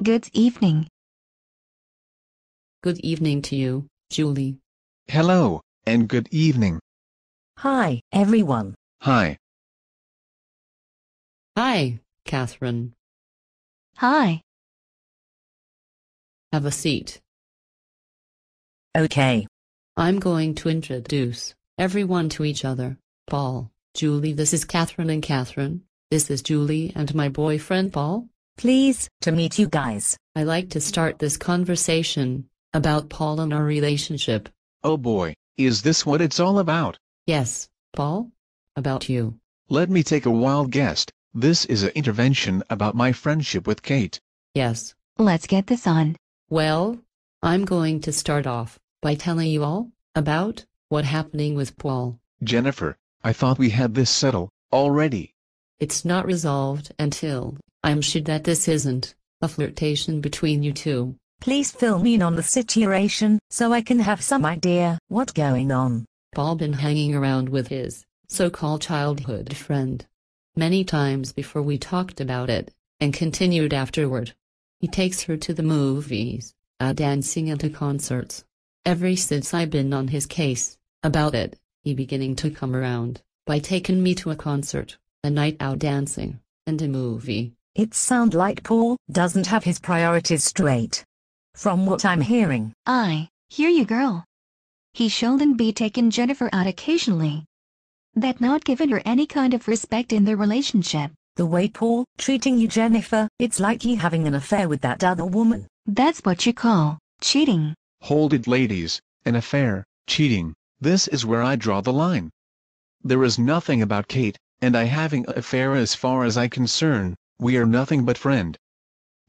Good evening. Good evening to you, Julie. Hello, and good evening. Hi, everyone. Hi. Hi, Catherine. Hi. Have a seat. Okay. I'm going to introduce everyone to each other. Paul, Julie, this is Catherine, and Catherine, this is Julie and my boyfriend Paul. Pleased to meet you guys. I like to start this conversation about Paul and our relationship. Oh boy, is this what it's all about? Yes, Paul? About you. Let me take a wild guess. This is an intervention about my friendship with Kate. Yes. Let's get this on. Well, I'm going to start off by telling you all about what's happening with Paul. Jennifer, I thought we had this settled already. It's not resolved until I'm sure that this isn't a flirtation between you two. Please fill me in on the situation so I can have some idea what's going on. Paul been hanging around with his so-called childhood friend. Many times before we talked about it, and continued afterward. He takes her to the movies, dancing and to concerts. Ever since I've been on his case about it, he beginning to come around by taking me to a concert, a night out dancing, and a movie. It sounds like Paul doesn't have his priorities straight. From what I'm hearing. I hear you, girl. He shouldn't be taking Jennifer out occasionally. That not giving her any kind of respect in their relationship. The way Paul treating you, Jennifer, it's like he having an affair with that other woman. That's what you call cheating. Hold it, ladies. An affair, cheating, this is where I draw the line. There is nothing about Kate and I having an affair as far as I'm concerned. We are nothing but friend.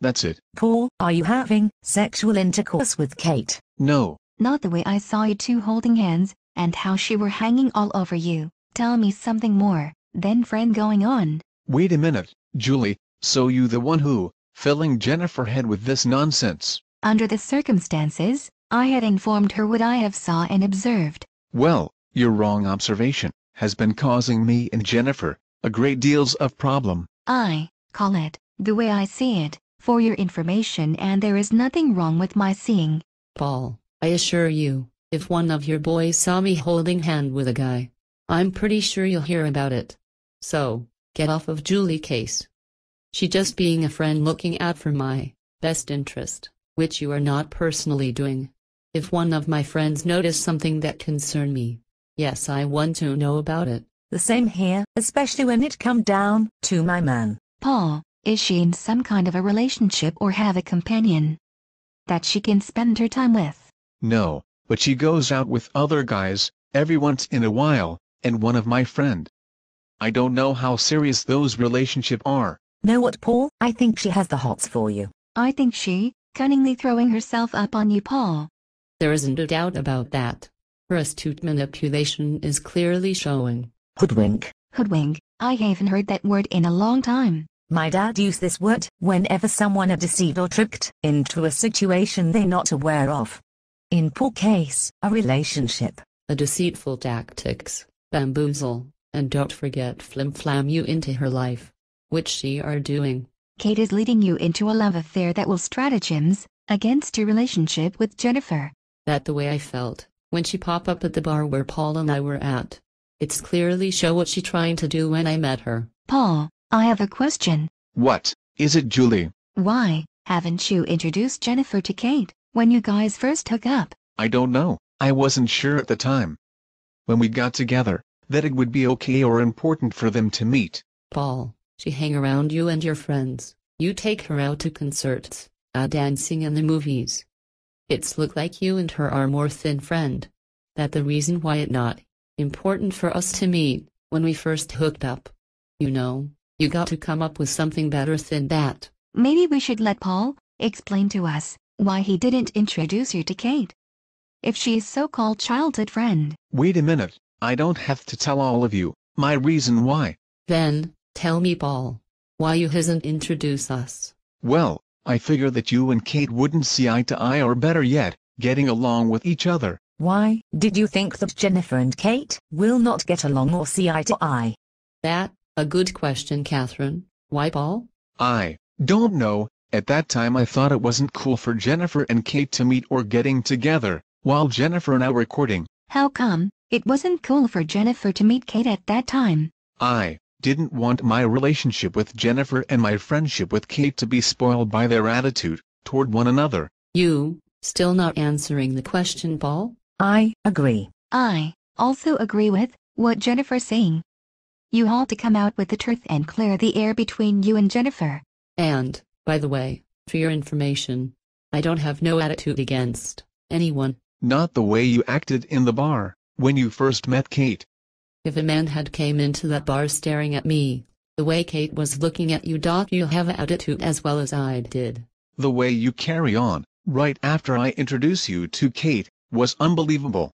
That's it. Paul, are you having sexual intercourse with Kate? No. Not the way I saw you two holding hands, and how she were hanging all over you. Tell me something more than friend going on. Wait a minute, Julie, so you the one who, filling Jennifer head with this nonsense? Under the circumstances, I had informed her what I have saw and observed. Well, your wrong observation has been causing me and Jennifer a great deals of problem. I call it the way I see it, for your information, and there is nothing wrong with my seeing. Paul, I assure you, if one of your boys saw me holding hand with a guy, I'm pretty sure you'll hear about it. So, get off of Julie case. She just being a friend looking out for my best interest, which you are not personally doing. If one of my friends notice something that concern me, yes, I want to know about it. The same here, especially when it come down to my man. Paul, is she in some kind of a relationship or have a companion that she can spend her time with? No, but she goes out with other guys every once in a while, and one of my friend. I don't know how serious those relationships are. Know what, Paul? I think she has the hots for you. I think she cunningly throwing herself up on you, Paul. There isn't a doubt about that. Her astute manipulation is clearly showing. Hoodwink. Hoodwink, I haven't heard that word in a long time. My dad used this word whenever someone are deceived or tricked into a situation they're not aware of. In Paul's case, a relationship. A deceitful tactics, bamboozle, and don't forget flim-flam you into her life, which she are doing. Kate is leading you into a love affair that will stratagems against your relationship with Jennifer. That the way I felt when she popped up at the bar where Paul and I were at. It's clearly show what she trying to do when I met her. Paul, I have a question. What is it, Julie? Why haven't you introduced Jennifer to Kate when you guys first hook up? I don't know. I wasn't sure at the time, when we got together, that it would be okay or important for them to meet. Paul, she hang around you and your friends. You take her out to concerts, dancing and the movies. It's look like you and her are more than friend. That the reason why it not important for us to meet when we first hooked up. You know, you got to come up with something better than that. Maybe we should let Paul explain to us why he didn't introduce you to Kate, if she's so-called childhood friend. Wait a minute, I don't have to tell all of you my reason why. Then, tell me, Paul, why you hasn't introduced us. Well, I figure that you and Kate wouldn't see eye to eye, or better yet, getting along with each other. Why did you think that Jennifer and Kate will not get along or see eye to eye? That, a good question, Catherine. Why, Paul? I don't know, At that time I thought it wasn't cool for Jennifer and Kate to meet or getting together, while Jennifer and I were courting. How come it wasn't cool for Jennifer to meet Kate at that time? I didn't want my relationship with Jennifer and my friendship with Kate to be spoiled by their attitude toward one another. You, still not answering the question, Paul? I agree. I also agree with what Jennifer's saying. You all to come out with the truth and clear the air between you and Jennifer. And, by the way, for your information, I don't have no attitude against anyone. Not the way you acted in the bar, when you first met Kate. If a man had came into that bar staring at me, the way Kate was looking at you, you'll have attitude as well as I did. The way you carry on, right after I introduce you to Kate, was unbelievable.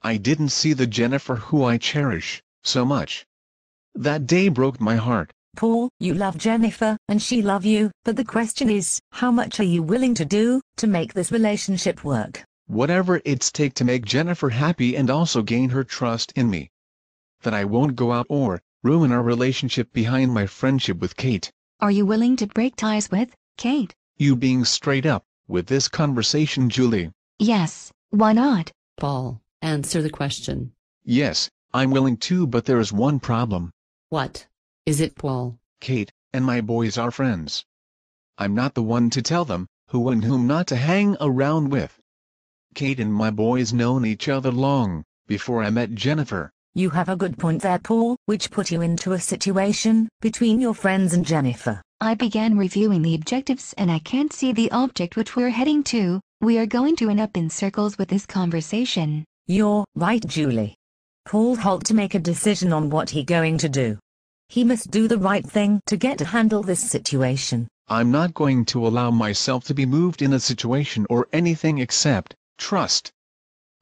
I didn't see the Jennifer who I cherish so much. That day broke my heart. Paul, you love Jennifer, and she love you, but the question is, how much are you willing to do to make this relationship work? Whatever it's take to make Jennifer happy and also gain her trust in me. That I won't go out or ruin our relationship behind my friendship with Kate. Are you willing to break ties with Kate? You being straight up with this conversation, Julie. Yes, why not? Paul, answer the question. Yes, I'm willing to, but there is one problem. What is it, Paul? Kate and my boys are friends. I'm not the one to tell them who and whom not to hang around with. Kate and my boys known each other long before I met Jennifer. You have a good point there, Paul, which put you into a situation between your friends and Jennifer. I began reviewing the objectives and I can't see the object which we're heading to. We are going to end up in circles with this conversation. You're right, Julie. Paul had to make a decision on what he going to do. He must do the right thing to get to handle this situation. I'm not going to allow myself to be moved in a situation or anything except trust.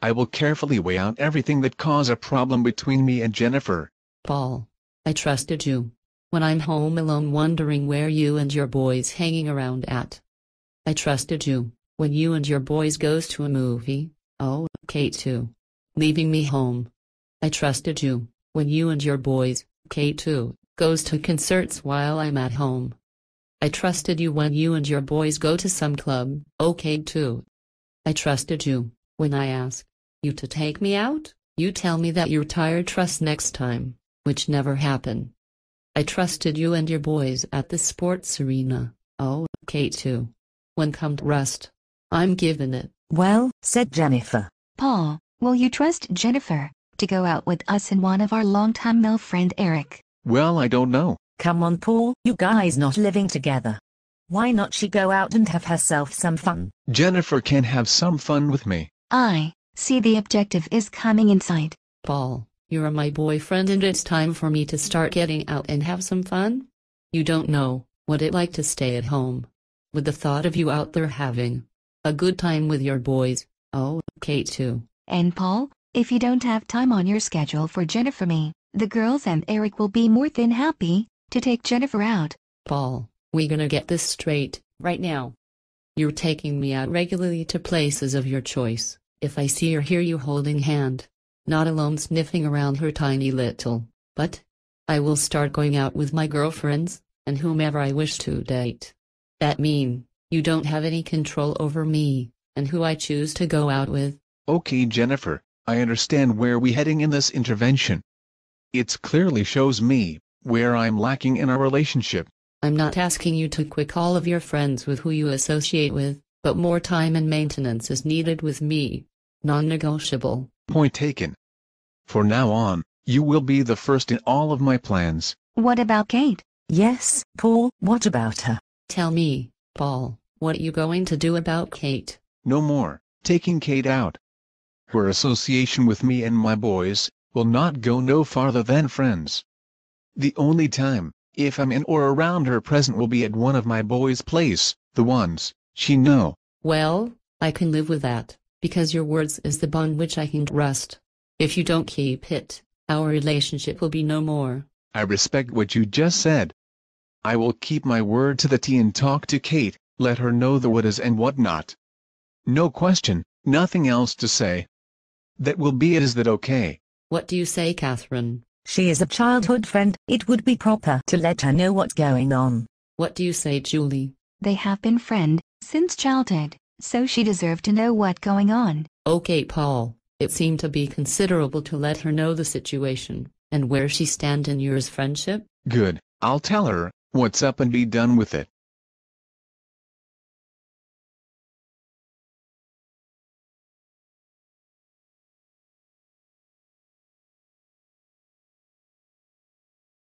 I will carefully weigh out everything that cause a problem between me and Jennifer. Paul, I trusted you. When I'm home alone wondering where you and your boys hanging around at. I trusted you. When you and your boys goes to a movie, oh, Kate too. Leaving me home. I trusted you. When you and your boys, Kate too, goes to concerts while I'm at home. I trusted you when you and your boys go to some club, okay too. I trusted you. When I ask you to take me out, you tell me that you're tired trust next time, which never happened. I trusted you and your boys at the sports arena, oh, Kate too. When come to rust, I'm giving it. Well, said Jennifer. Paul, will you trust Jennifer to go out with us and one of our longtime male friend Eric? Well, I don't know. Come on, Paul, you guys not living together. Why not she go out and have herself some fun? Jennifer can have some fun with me. I see the objective is coming in sight. Paul, you're my boyfriend and it's time for me to start getting out and have some fun? You don't know what it like to stay at home with the thought of you out there having a good time with your boys, oh, Kate too. And Paul, if you don't have time on your schedule for Jennifer me, the girls and Eric will be more than happy to take Jennifer out. Paul, we gonna get this straight, right now. You're taking me out regularly to places of your choice, if I see or hear you holding hand, not alone sniffing around her tiny little butt. I will start going out with my girlfriends, and whomever I wish to date. That mean, you don't have any control over me, and who I choose to go out with. Okay, Jennifer, I understand where we heading in this intervention. It clearly shows me where I'm lacking in our relationship. I'm not asking you to quit all of your friends with who you associate with, but more time and maintenance is needed with me. Non-negotiable. Point taken. For now on, you will be the first in all of my plans. What about Kate? Yes, Paul, what about her? Tell me, Paul, what are you going to do about Kate? No more taking Kate out. Her association with me and my boys will not go no farther than friends. The only time, if I'm in or around her present, will be at one of my boys' place, the ones she know. Well, I can live with that, because your words is the bond which I can trust. If you don't keep it, our relationship will be no more. I respect what you just said. I will keep my word to the T and talk to Kate, let her know the what is and what not. No question, nothing else to say. That will be it. Is that okay? What do you say, Catherine? She is a childhood friend, it would be proper to let her know what's going on. What do you say, Julie? They have been friends since childhood, so she deserved to know what's going on. Okay, Paul, it seemed to be considerable to let her know the situation, and where she stand in yours friendship. Good, I'll tell her what's up and be done with it.